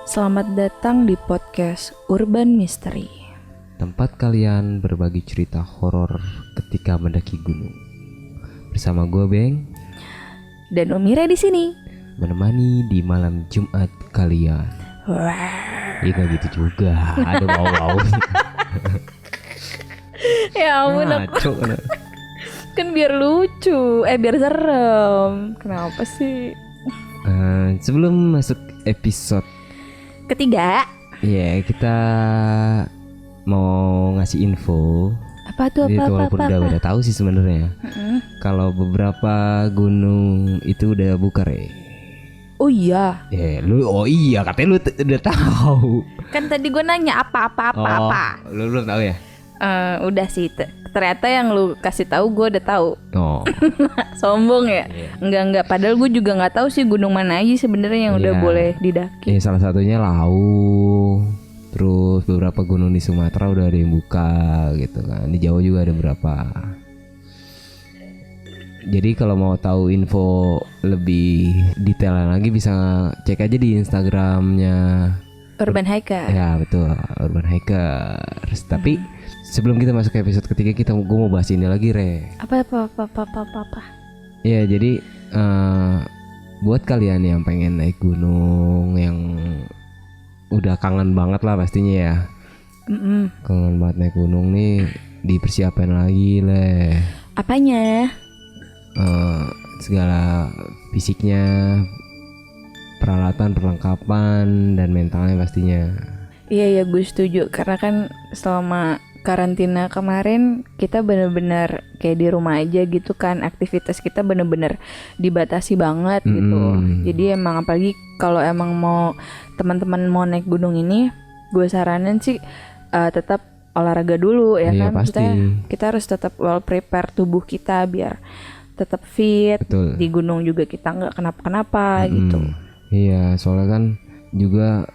Selamat datang di podcast Urban Mystery. Tempat kalian berbagi cerita horor ketika mendaki gunung. Bersama gue Beng Dan Umira di sini. menemani di malam Jumat kalian. Wah. Iya gitu juga. Ada wow. Ya ampun, aku kan biar lucu, biar serem. Kenapa sih? Sebelum masuk episode Ketiga. ya kita mau ngasih info. Apa tuh Jadi apa? walaupun udah tahu sih sebenarnya. Kalau beberapa gunung itu udah buka re. Oh iya. Oh iya katanya lu udah tahu. Kan tadi gue nanya apa. Lu belum tahu ya? Udah sih. Ternyata yang lu kasih tahu gue udah tahu. Oh. Sombong ya? Iya. Enggak. Padahal gue juga nggak tahu sih gunung mana aja sebenarnya yang udah Iya. boleh didaki. Salah satunya Lawu. Terus beberapa gunung di Sumatera udah ada yang buka gitu kan. Di Jawa juga ada beberapa. Jadi kalau mau tahu info lebih detail lagi bisa cek aja di Instagramnya Urban Hiker. Ya betul, Urban Hikers. Tapi sebelum kita masuk ke episode ketiga gue mau bahas ini lagi Re. Apa? Ya jadi buat kalian yang pengen naik gunung, yang udah kangen banget lah pastinya ya. Kangen banget naik gunung nih, dipersiapkan lagi Le. Apanya? Segala fisiknya, peralatan, perlengkapan, dan mentalnya pastinya. Iya gue setuju. Karena kan selama karantina kemarin kita bener-bener kayak di rumah aja gitu kan. Aktivitas kita bener-bener dibatasi banget gitu. Jadi emang apalagi kalau emang mau teman-teman mau naik gunung ini, gue saranin sih tetap olahraga dulu ya Iya, kan. pasti. Kita harus tetap well prepare tubuh kita biar tetap fit. Betul. Di gunung juga kita nggak kenapa-kenapa gitu. Iya, soalnya kan juga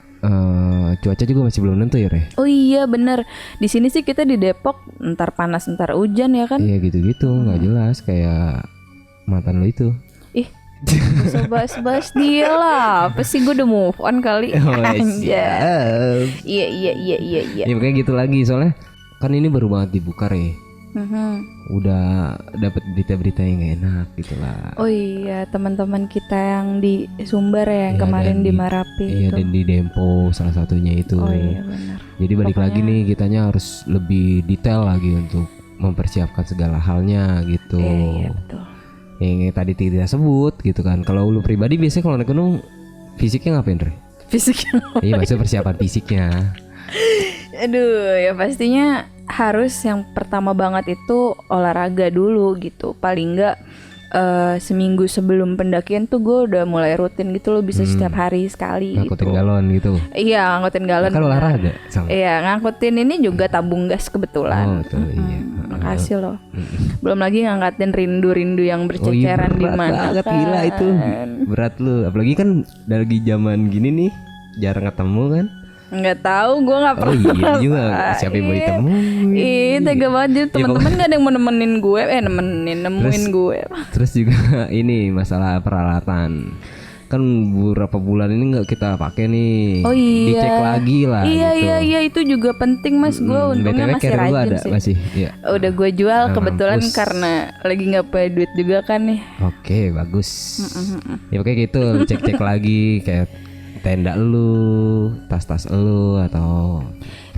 cuaca juga masih belum nentu ya Re. Oh iya bener. Di sini sih kita di Depok ntar panas ntar hujan ya kan. Iya gitu-gitu, nggak jelas kayak mantan lo itu. Ih, bisa bahas dia lah. Apa sih, gue udah move on kali. Anjay. Iya. Ya makanya gitu lagi, soalnya kan ini baru banget dibuka Re. Udah dapet berita-berita yang gak enak gitu lah. Oh iya, teman-teman kita yang di Sumber ya, yang Iya, kemarin dan di Marapi Iya, itu. dan di Dempo salah satunya itu. Oh iya benar. Jadi balik lagi nih, kitanya harus lebih detail lagi untuk mempersiapkan segala halnya gitu. Iya betul. Yang tadi tidak sebut gitu kan. Kalau lu pribadi biasanya kalau naik gunung fisiknya ngapain Re? Fisiknya. Iya maksudnya persiapan fisiknya. Aduh, ya pastinya harus yang pertama banget itu olahraga dulu gitu. Paling enggak seminggu sebelum pendakian tuh gue udah mulai rutin gitu loh, bisa setiap hari sekali Ngangkutin gitu. galon gitu. Iya, ngangkutin galon. Kan olahraga sama. Iya, ngangkutin ini juga tabung gas kebetulan. Oh betul iya. Makasih loh. Belum lagi ngangkatin rindu-rindu yang berceceran di mana banget, kan. gila itu. Berat lu. Apalagi kan lagi zaman gini nih jarang ketemu kan. Nggak tahu, gue nggak Oh pernah. iya juga. Siapa yang mau ditemuin? Ih, tega banget. Jadi teman-teman nggak ada yang mau nemenin gue, nemuin gue. Terus juga ini masalah peralatan. Kan beberapa bulan ini nggak kita pakai nih. Oh iya. Dicek lagi lah. Iya gitu. iya itu juga penting mas. Gue untungnya BTW masih carrier lu rajin ada sih. masih. Iya. Udah gue jual kebetulan mampus. karena lagi nggak punya duit juga kan nih. Oke bagus. Ya kayak gitu. Lu cek lagi kayak tenda lu, tas-tas lu atau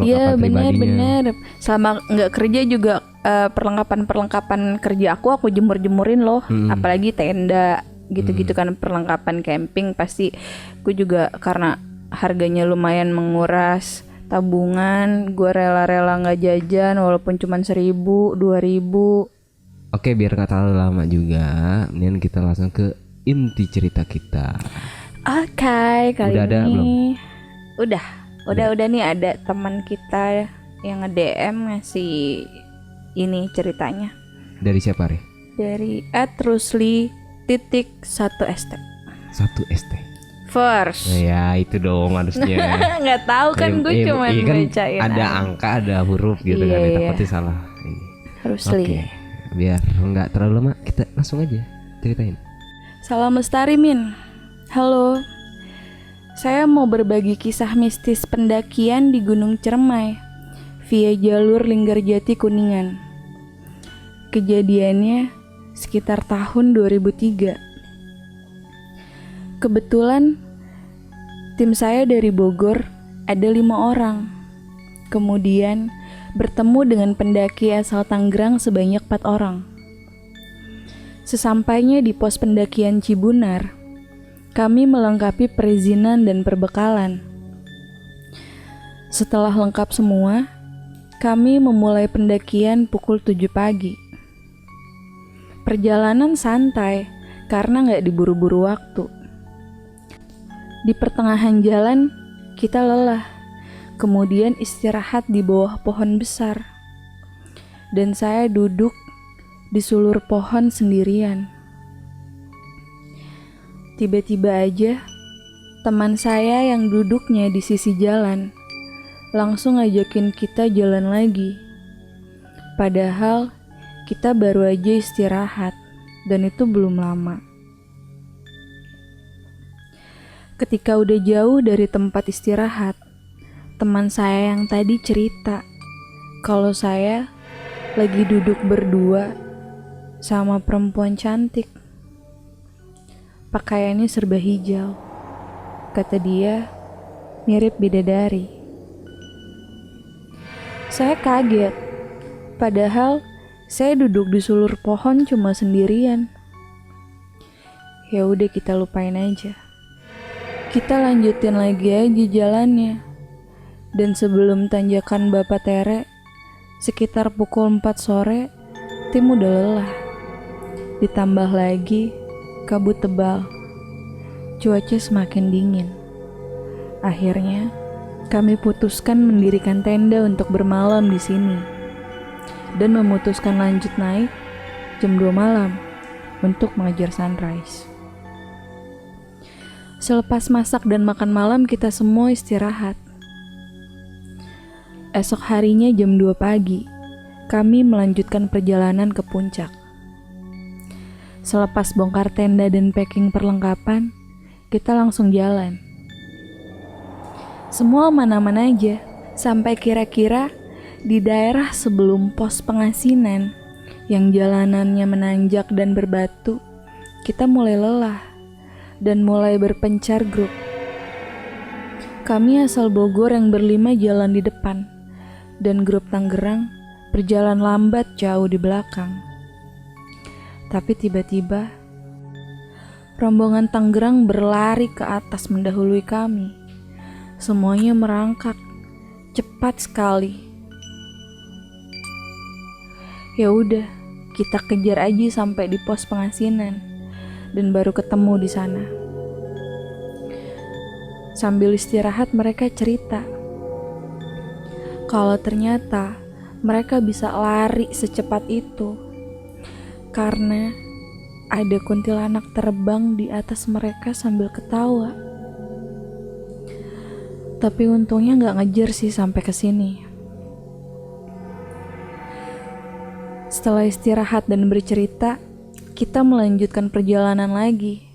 Iya perlengkapan pribadinya. benar. Selama nggak kerja juga perlengkapan kerja aku jemur-jemurin loh. Apalagi tenda gitu-gitu kan, perlengkapan camping pasti. Gue juga karena harganya lumayan menguras tabungan, gue rela-rela nggak jajan walaupun cuma 1.000, 2.000. Oke biar nggak terlalu lama juga, mending kita langsung ke inti cerita kita. Oke, kali Udah ini ada belum? Udah nih ada teman kita yang nge-DM ngasih ini ceritanya Dari siapa Re? dari @rusli.1st. 1ST. First. Ya itu dong harusnya. Nggak tahu kan, gue cuma kan bacain ada aja. angka ada huruf gitu kan, Iya. takutnya salah. Harusly. Oke, biar nggak terlalu lama kita langsung aja ceritain. Salam lestari Min. Halo. Saya mau berbagi kisah mistis pendakian di Gunung Ciremai via jalur Linggarjati Kuningan. Kejadiannya sekitar tahun 2003. Kebetulan tim saya dari Bogor ada 5 orang. Kemudian bertemu dengan pendaki asal Tangerang sebanyak 4 orang. Sesampainya di pos pendakian Cibunar, kami melengkapi perizinan dan perbekalan. Setelah lengkap semua, kami memulai pendakian pukul 7 pagi. Perjalanan santai karena nggak diburu-buru waktu. Di pertengahan jalan, kita lelah, kemudian istirahat di bawah pohon besar. Dan saya duduk di sulur pohon sendirian. Tiba-tiba aja, teman saya yang duduknya di sisi jalan langsung ngajakin kita jalan lagi. Padahal kita baru aja istirahat dan itu belum lama. Ketika udah jauh dari tempat istirahat, teman saya yang tadi cerita kalau saya lagi duduk berdua sama perempuan cantik. Pakaiannya serba hijau. Kata dia, mirip bidadari. Saya kaget, padahal saya duduk di sulur pohon cuma sendirian. Ya udah kita lupain aja. Kita lanjutin lagi aja jalannya. Dan sebelum tanjakan Bapak Tere, sekitar pukul 4 sore, tim udah lelah. Ditambah lagi kabut tebal. Cuaca semakin dingin. Akhirnya, kami putuskan mendirikan tenda untuk bermalam di sini. Dan memutuskan lanjut naik jam 2 malam untuk mengejar sunrise. Selepas masak dan makan malam, kita semua istirahat. Esok harinya jam 2 pagi, kami melanjutkan perjalanan ke puncak. Selepas bongkar tenda dan packing perlengkapan, kita langsung jalan. Semua aman-aman aja, sampai kira-kira di daerah sebelum pos pengasinan yang jalanannya menanjak dan berbatu, kita mulai lelah dan mulai berpencar grup. Kami asal Bogor yang berlima jalan di depan, dan grup Tangerang berjalan lambat jauh di belakang. Tapi tiba-tiba, rombongan Tangerang berlari ke atas mendahului kami. Semuanya merangkak, cepat sekali. Ya udah, kita kejar aja sampai di pos pengasinan dan baru ketemu di sana. Sambil istirahat mereka cerita kalau ternyata mereka bisa lari secepat itu karena ada kuntilanak terbang di atas mereka sambil ketawa. Tapi untungnya gak ngejar sih sampai ke sini. Setelah istirahat dan bercerita, kita melanjutkan perjalanan lagi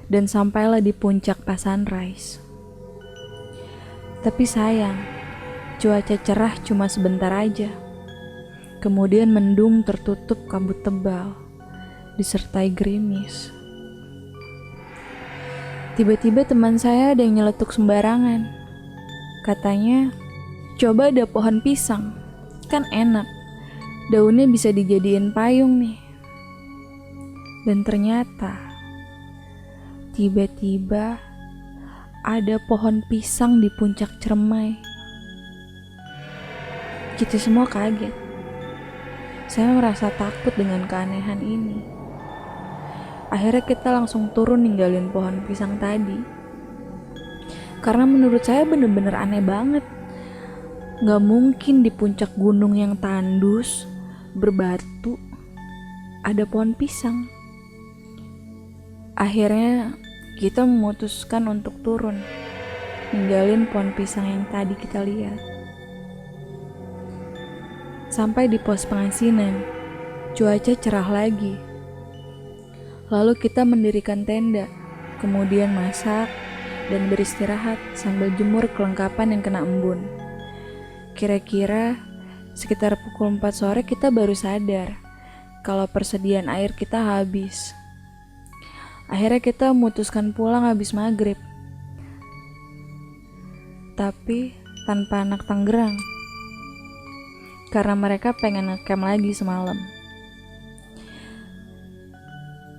dan sampailah di puncak pas sunrise. Tapi sayang, cuaca cerah cuma sebentar aja. Kemudian mendung tertutup kabut tebal, disertai gerimis. Tiba-tiba teman saya ada yang nyeletuk sembarangan. Katanya, coba ada pohon pisang, kan enak. Daunnya bisa dijadiin payung nih. Dan ternyata, tiba-tiba ada pohon pisang di puncak Ciremai. Kita semua kaget. Saya merasa takut dengan keanehan ini. Akhirnya kita langsung turun ninggalin pohon pisang tadi. Karena menurut saya bener-bener aneh banget. Gak mungkin di puncak gunung yang tandus, berbatu, ada pohon pisang. Akhirnya kita memutuskan untuk turun, ninggalin pohon pisang yang tadi kita lihat. Sampai di pos pengasinan, cuaca cerah lagi. Lalu kita mendirikan tenda, kemudian masak dan beristirahat sambil jemur kelengkapan yang kena embun. Kira-kira sekitar pukul 4 sore kita baru sadar kalau persediaan air kita habis. Akhirnya kita memutuskan pulang habis maghrib. Tapi tanpa anak Tangerang. Karena mereka pengen ngecamp lagi semalam.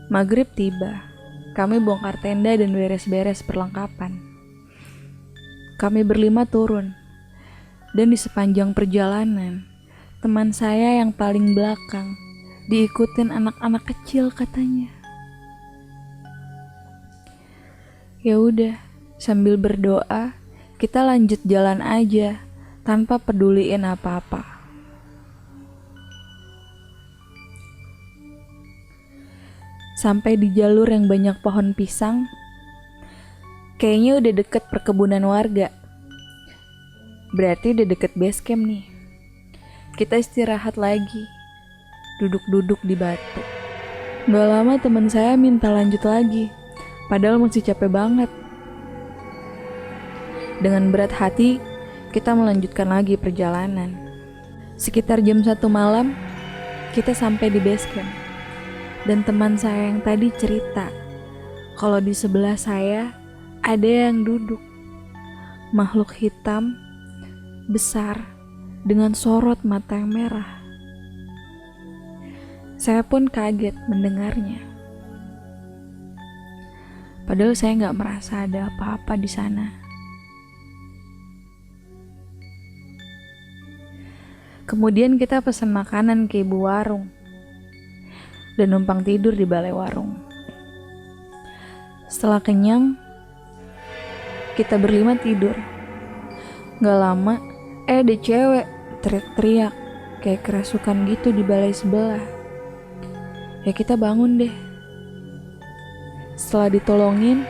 Maghrib tiba. Kami bongkar tenda dan beres-beres perlengkapan. Kami berlima turun. Dan di sepanjang perjalanan, teman saya yang paling belakang diikutin anak-anak kecil katanya. Ya udah, sambil berdoa, kita lanjut jalan aja tanpa peduliin apa-apa. Sampai di jalur yang banyak pohon pisang, kayaknya udah deket perkebunan warga. Berarti udah deket base camp nih. Kita istirahat lagi, duduk-duduk di batu. Gak lama teman saya minta lanjut lagi, padahal masih capek banget. Dengan berat hati, kita melanjutkan lagi perjalanan. Sekitar jam 1 malam, kita sampai di base camp. Dan teman saya yang tadi cerita kalau di sebelah saya ada yang duduk. Makhluk hitam, besar, dengan sorot mata yang merah. Saya pun kaget mendengarnya. Padahal saya nggak merasa ada apa-apa di sana. Kemudian kita pesan makanan ke ibu warung dan numpang tidur di balai warung. Setelah kenyang, kita berlima tidur. Gak lama, ada cewek teriak-teriak kayak kerasukan gitu di balai sebelah. Ya kita bangun deh. Setelah ditolongin,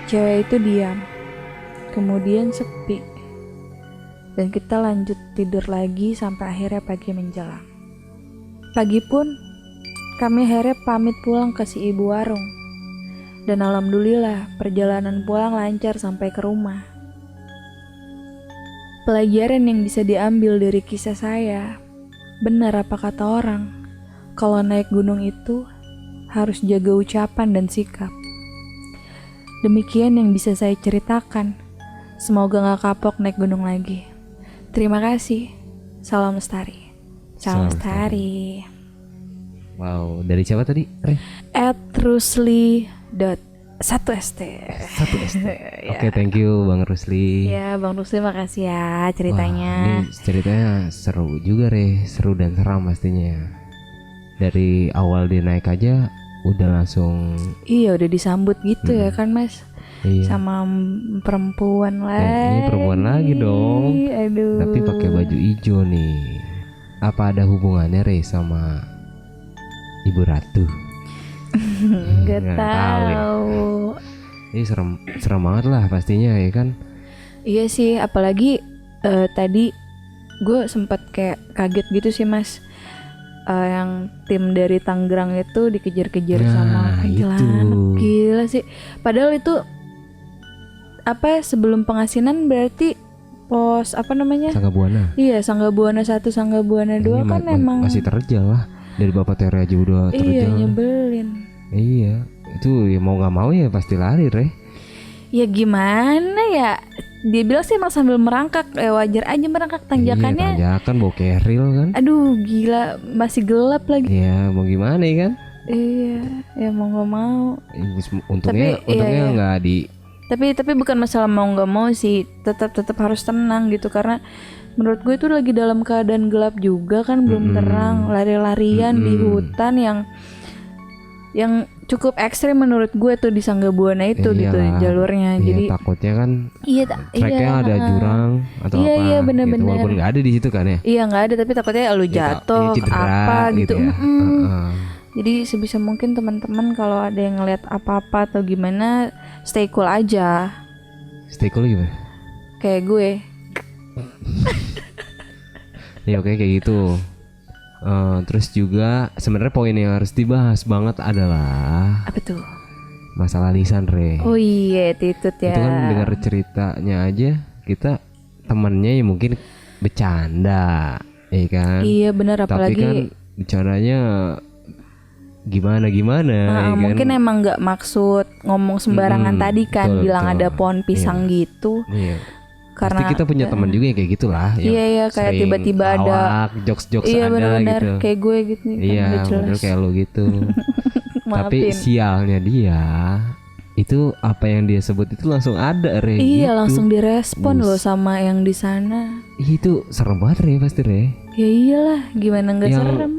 cewek itu diam. Kemudian sepi. Dan kita lanjut tidur lagi sampai akhirnya pagi menjelang. Pagi pun, kami akhirnya pamit pulang ke si ibu warung. Dan alhamdulillah perjalanan pulang lancar sampai ke rumah. Pelajaran yang bisa diambil dari kisah saya, benar apa kata orang, kalau naik gunung itu harus jaga ucapan dan sikap. Demikian yang bisa saya ceritakan. Semoga gak kapok naik gunung lagi. Terima kasih. Salam lestari. Salam lestari. Wow, dari siapa tadi? @rusli.1st. 1ST. Oke, thank you Bang Rusli. Ya, Bang Rusli makasih ya ceritanya. Wah, ini ceritanya seru juga seru dan seram pastinya. Dari awal dia naik aja udah langsung. Iya, udah disambut gitu ya kan Mas. Iya. Sama perempuan lagi. Ini perempuan lagi dong. Aduh. Tapi pakai baju hijau nih. Apa ada hubungannya sama Ibu Ratu? Gak tahu. Ini serem banget lah pastinya ya kan. Iya sih, apalagi tadi gue sempat kayak kaget gitu sih Mas. Yang tim dari Tangerang itu dikejar-kejar sama kuntilanak. Gila sih. Padahal itu sebelum pengasinan berarti pos Sanggabuana. Iya, Sanggabuana 1, Sanggabuana 2 kan emang masih terjal lah. Dari Bapak Tere aja udah terjal. Iya, nyebelin. Iya, itu ya mau nggak mau ya pasti lari Ya gimana ya? Dia bilang sih emang sambil merangkak, wajar aja merangkak tanjakannya. Iya, tanjakan bawa keril kan. Aduh gila, masih gelap lagi. Iya, mau gimana ya kan? Iya, ya mau nggak mau. Untungnya nggak di. Tapi bukan masalah mau nggak mau sih, tetap harus tenang gitu karena menurut gue itu lagi dalam keadaan gelap juga kan, belum terang, lari-larian di hutan yang cukup ekstrim menurut gue tuh di Sanggabuana itu gitu jalurnya. Iya, jadi takutnya kan tracknya ada jurang atau apa. Iya benar-benar. Gitu. Walaupun nggak ada di situ kan ya. Iya nggak ada, tapi takutnya lu jatuh cedera, apa gitu. Ya. Jadi sebisa mungkin teman-teman kalau ada yang ngeliat apa-apa atau gimana, stay cool aja. Stay cool gimana? Kayak gue. Ya oke kayak gitu. Terus juga sebenarnya poin yang harus dibahas banget adalah Apa tuh? masalah lisan, Re. Oh iya, attitude ya. Itu kan dengar ceritanya aja kita temennya ya mungkin bercanda, ya kan? Iya benar, Tapi apalagi kan bercandanya gimana ya kan? mungkin emang nggak maksud ngomong sembarangan tadi kan, betul, bilang betul. ada pohon pisang gitu. Iya. Karena pasti kita punya teman juga yang kayak gitulah. Iya kayak sering tiba-tiba ada lawak, jokes-jokes iya, ada bener-bener gitu. kayak gue gitu nih, Iya, kan, gak bener jelas. kayak lo gitu. Tapi Maafin. sialnya dia itu apa yang dia sebut itu langsung ada, Re. Iya gitu. langsung direspon loh sama yang di sana. Itu serem banget, Re, pasti, Re. Ya iyalah, gimana nggak Yang serem?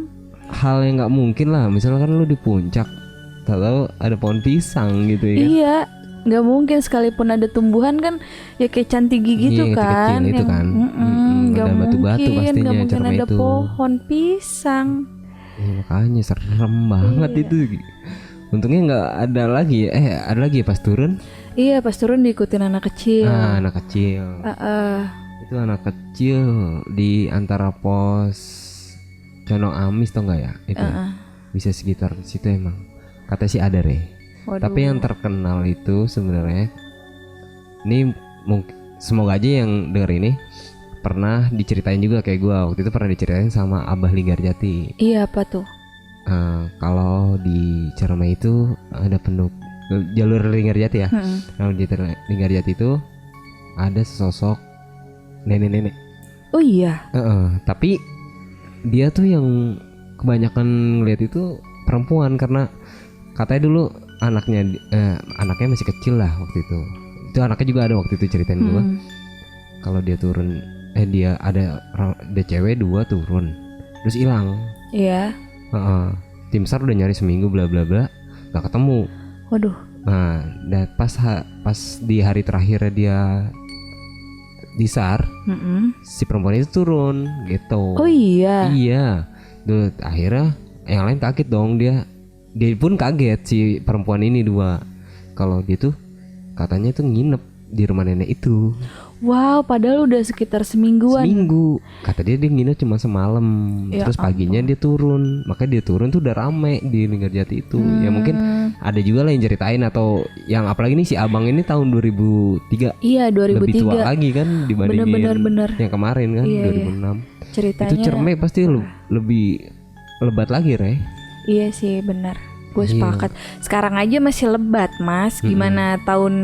Hal yang nggak mungkin lah, misalkan lu di puncak, tahu ada pohon pisang gitu ya. Iya, nggak mungkin sekalipun ada tumbuhan kan, ya kayak cantik gigi gitu Iya, kan. kecil-kecil itu kan. Nggak Dan batu-batu mungkin, pastinya nggak mungkin cermai ada itu. pohon pisang. Ya, makanya serem banget Iya. itu. Untungnya nggak ada lagi ya. Ada lagi ya pas turun. Iya, pas turun diikutin anak kecil. Anak kecil. Itu anak kecil di antara pos Condong Amis tau nggak ya? Itu bisa sekitar situ emang. Katanya sih ada, Re. Waduh. Tapi yang terkenal itu sebenarnya ini mungkin semoga aja yang denger ini pernah diceritain juga kayak gua. Waktu itu pernah diceritain sama Abah Linggarjati. Iya, apa tuh? Kalau di Ciremai itu ada jalur Linggarjati ya. Nah, di Linggarjati itu ada sesosok nenek-nenek. Oh iya. Tapi dia tuh yang kebanyakan ngeliat itu perempuan karena katanya dulu anaknya masih kecil lah waktu itu. Itu anaknya juga ada waktu itu ceritain gua. Kalau dia turun dia ada cewek 2 turun terus hilang. Iya. Tim SAR udah nyari seminggu bla bla bla nggak ketemu. Waduh. Nah, dan pas di hari terakhir dia di SAR, si perempuan itu turun gitu. Oh iya. Iya. Duh, akhirnya yang lain kaget dong, dia pun kaget si perempuan ini 2. Kalau dia tuh katanya tuh nginep di rumah nenek itu. Wow, padahal udah sekitar semingguan. Seminggu. Kata dia nginep cuma semalam. Ya Terus paginya dia turun. Makanya dia turun tuh udah rame di Linggarjati itu. Ya mungkin ada juga lah yang ceritain atau yang apalagi nih si abang ini tahun 2003. Iya, 2003. Lebih tua lagi kan dibandingin Bener. yang kemarin kan, Iya, 2006. Ceritanya Itu Ciremai pasti lebih lebat lagi, Re. Iya sih, benar. Gue Iya. sepakat. Sekarang aja masih lebat, Mas. Gimana tahun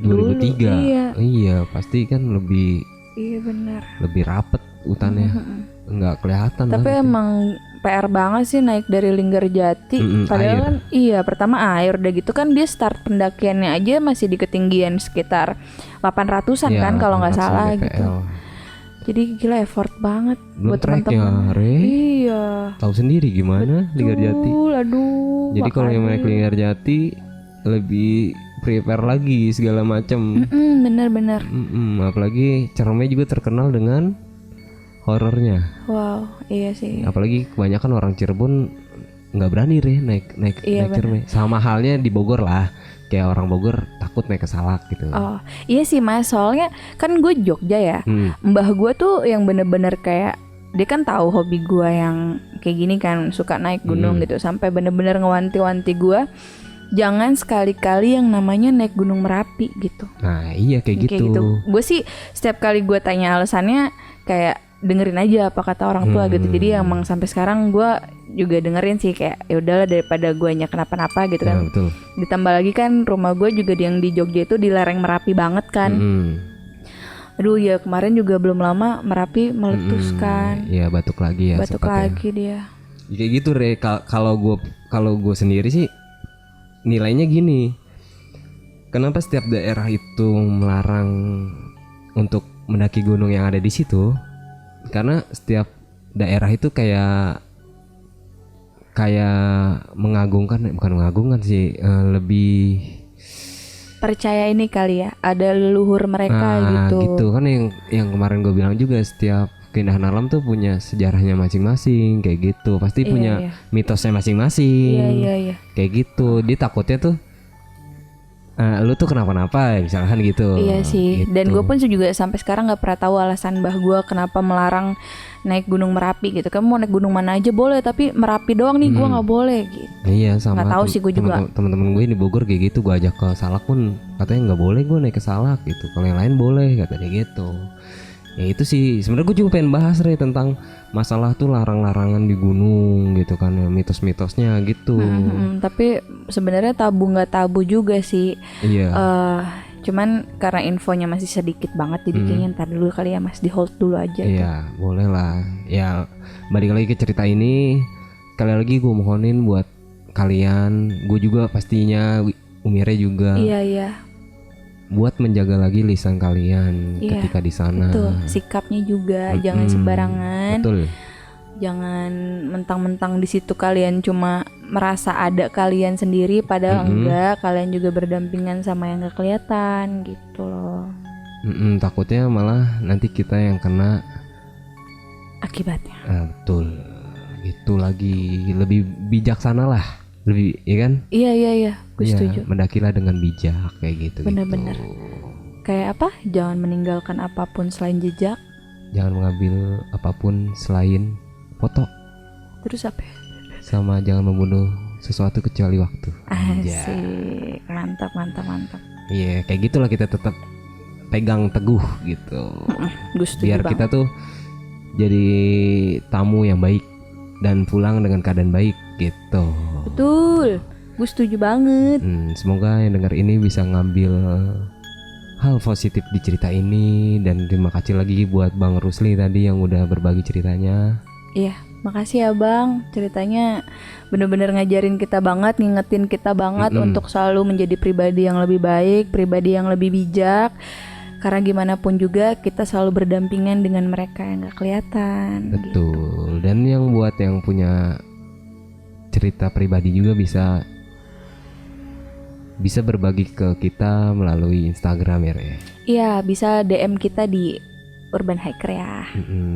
2003. dulu? Iya, pasti kan lebih Iya benar. lebih rapet hutannya. Nggak kelihatan Tapi lah gitu. emang PR banget sih naik dari Linggarjati. Padahal air. kan iya, pertama air, udah gitu kan dia start pendakiannya aja masih di ketinggian sekitar 800-an Iya, kan kalau nggak 800 salah DPL. gitu. Jadi gila effort banget Belum buat trek teman-teman. ya, Re. Iya. Tahu sendiri gimana Linggarjati. Aduh. Jadi kalau yang makanya. naik Linggarjati lebih prepare lagi segala macam. Bener-bener. Apalagi Ciremai juga terkenal dengan horornya. Wow, iya sih. Apalagi kebanyakan orang Cirebon nggak berani, Re, naik Iya, Ciremai. Sama halnya di Bogor lah. Kayak orang Bogor takut naik ke Salak gitu. Oh iya sih Mas, soalnya kan gue Jogja ya. Mbah gue tuh yang bener-bener kayak dia kan tahu hobi gue yang kayak gini kan, suka naik gunung gitu, sampai bener-bener ngewanti-wanti gue jangan sekali-kali yang namanya naik Gunung Merapi gitu. Nah iya kayak gitu. Gue sih setiap kali gue tanya alasannya kayak dengerin aja apa kata orang tua gitu. Jadi emang sampai sekarang gue juga dengerin sih kayak ya udahlah daripada guanya kenapa-napa gitu kan. Ya, betul. Ditambah lagi kan rumah gue juga yang di Jogja itu di lereng Merapi banget kan. Aduh ya kemarin juga belum lama Merapi meletus kan. Iya batuk lagi ya. Batuk sempat lagi dia. Ya. Kayak gitu, Re. Kalau gue sendiri sih nilainya gini. Kenapa setiap daerah itu melarang untuk mendaki gunung yang ada di situ? Karena setiap daerah itu kayak mengagungkan, bukan mengagungkan sih, lebih Percaya ini kali ya, ada leluhur mereka gitu. kan yang kemarin gue bilang juga, setiap keindahan alam tuh punya sejarahnya masing-masing kayak gitu. Pasti punya mitosnya masing-masing. Iya. Kayak gitu. Dia takutnya tuh lu tuh kenapa-napa misalkan gitu. Iya sih. Gitu. Dan gue pun juga sampai sekarang nggak pernah tahu alasan mbah gue kenapa melarang naik Gunung Merapi gitu. Kamu mau naik gunung mana aja boleh, tapi Merapi doang nih gue nggak boleh gitu. Iya sama. Nggak tahu sih gue juga. Teman-teman gue di Bogor kayak gitu, gue ajak ke Salak pun katanya nggak boleh gue naik ke Salak gitu. Kalau yang lain boleh katanya gitu. Ya itu sih sebenarnya gue juga pengen bahas tentang masalah tuh larang-larangan di gunung gitu kan, mitos-mitosnya gitu. Tapi sebenarnya tabu nggak tabu juga sih. Iya. Cuman karena infonya masih sedikit banget, jadi kayaknya ntar dulu kali ya Mas, di hold dulu aja. Iya boleh lah. Ya balik lagi ke cerita ini, sekali lagi gue mohonin buat kalian, gue juga pastinya, Umire juga. Iya. Buat menjaga lagi lisan kalian ketika di sana. Betul, sikapnya juga jangan sembarangan. Betul. Jangan mentang-mentang di situ kalian cuma merasa ada kalian sendiri, padahal enggak, kalian juga berdampingan sama yang gak kelihatan gitu loh. Takutnya malah nanti kita yang kena akibatnya. Betul. Itu lagi lebih bijaksana lah. Lebih, ya kan? Iya, gue setuju. Mendakilah dengan bijak kayak gitu. Bener-bener. Kayak apa? Jangan meninggalkan apapun selain jejak. Jangan mengambil apapun selain foto. Terus apa? Sama jangan membunuh sesuatu kecuali waktu. Asik, mantap. Iya, kayak gitulah kita tetap pegang teguh gitu. Gue setuju biar banget. Kita tuh jadi tamu yang baik dan pulang dengan keadaan baik gitu. Betul, gue setuju banget. Semoga yang dengar ini bisa ngambil hal positif di cerita ini. Dan terima kasih lagi buat Bang Rusli tadi yang udah berbagi ceritanya. Iya, makasih ya Bang. Ceritanya bener-bener ngajarin kita banget, ngingetin kita banget untuk selalu menjadi pribadi yang lebih baik, pribadi yang lebih bijak. Karena gimana pun juga kita selalu berdampingan dengan mereka yang gak kelihatan. Betul. Gitu. Dan yang buat yang punya cerita pribadi juga bisa berbagi ke kita melalui Instagram ya. Iya, bisa DM kita di Urban Hiker ya.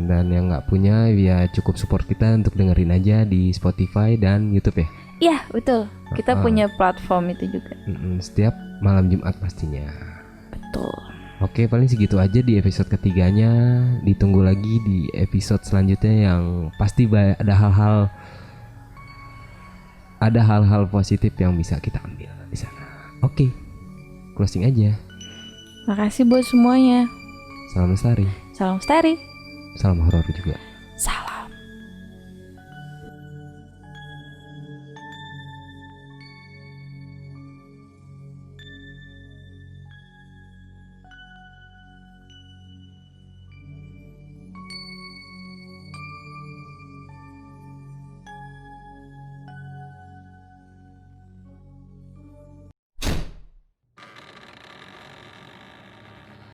Dan yang nggak punya ya cukup support kita untuk dengerin aja di Spotify dan YouTube ya. Iya betul. Kita punya platform itu juga. Setiap malam Jumat pastinya. Betul. Oke, paling segitu aja di episode ketiganya. Ditunggu lagi di episode selanjutnya yang pasti ada hal-hal positif yang bisa kita ambil di sana. Oke, closing aja. Makasih buat semuanya. Salam lestari. Salam lestari. Salam horor juga.